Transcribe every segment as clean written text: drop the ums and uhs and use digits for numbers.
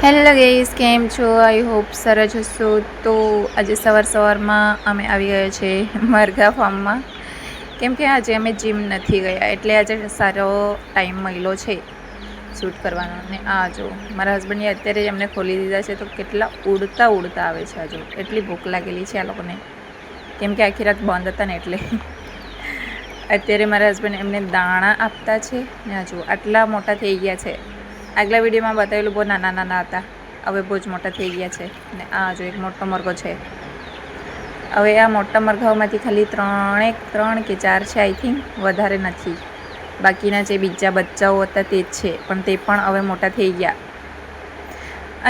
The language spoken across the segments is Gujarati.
હેલો ગાઈસ, કેમ છો? આઈ હોપ સરસ હશો. તો આજે સવારમાં અમે આવી ગયા છે મરઘા ફાર્મમાં, કેમ કે આજે અમે જીમ નથી ગયા, એટલે આજે સારો ટાઈમ મળ્યો છે શૂટ કરવાનો. અને આ જો મારા હસબન્ડે અત્યારે જ અમને ખોલી દીધા છે, તો કેટલા ઉડતા આવે છે. આ જો એટલી ભૂખ લાગેલી છે આ લોકોને, કેમ કે આખી રાત બંધ હતા ને એટલે અત્યારે મારા હસબન્ડ એમને દાણા આપતા છે ને. આ જો આટલા મોટા થઈ ગયા છે. આગલા વિડીયોમાં બતાવેલું બહુ નાના હતા, હવે બહુ જ મોટા થઈ ગયા છે. ને આ જો એક મોટો મરઘો છે. હવે આ મોટા મરઘાઓમાંથી ખાલી 3 કે 4 છે, આઈ થિંક, વધારે નથી. બાકીના જે બીજા બચ્ચાઓ હતા તે જ છે, પણ તે પણ હવે મોટા થઈ ગયા.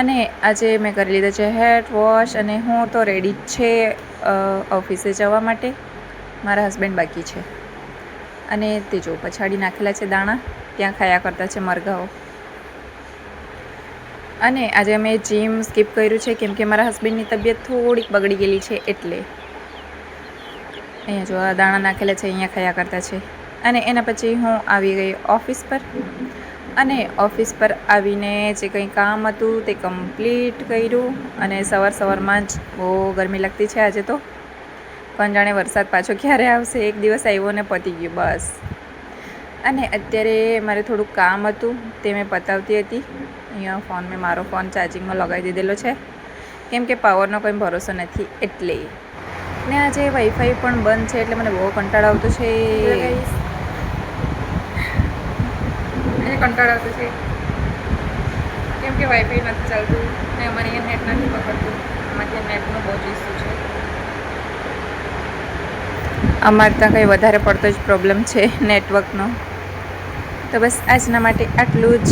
અને આજે મેં કરી લીધા છે હેડ વોશ, અને હું તો રેડી જ છે ઓફિસે જવા માટે. મારા હસબન્ડ બાકી છે. અને તે જો પછાડી નાખેલા છે દાણા, ત્યાં ખાયા કરતા છે મરઘાઓ. અને આજે અમે જીમ સ્કીપ કર્યું છે, કેમ કે મારા હસબન્ડની તબિયત થોડીક બગડી ગયેલી છે, એટલે અહીંયા જો આ દાણા નાખેલા છે, અહીંયા ખાયા કરતા છે. અને એના પછી હું આવી ગઈ ઓફિસ પર, અને ઓફિસ પર આવીને જે કંઈ કામ હતું તે કમ્પ્લીટ કર્યું. અને સવારમાં જ બહુ ગરમી લાગતી છે આજે તો. પણ જાણે વરસાદ પાછો ક્યારે આવશે. એક દિવસ આવ્યો ને પતી ગયું બસ. અને અત્યારે મારે થોડુંક કામ હતું, તે મેં પતાવતી હતી. અહીંયા મેં મારો ફોન ચાર્જિંગમાં લગાવી દીધેલો છે, કેમ કે પાવરનો કોઈ ભરોસો નથી એટલે. ને આજે વાઈફાઈ પણ બંધ છે, એટલે મને બહુ કંટાળો આવતો છે. કેમ કે વાઈફાઈ નથી ચાલતું ને અમારે અહીંયા નેટ નથી પકડતું. અમારે નેટનો બહુ જ ઇસ્યુ છે. અમારે ત્યાં કંઈ વધારે પડતો જ પ્રોબ્લેમ છે નેટવર્કનો. તો બસ આજના માટે આટલું જ.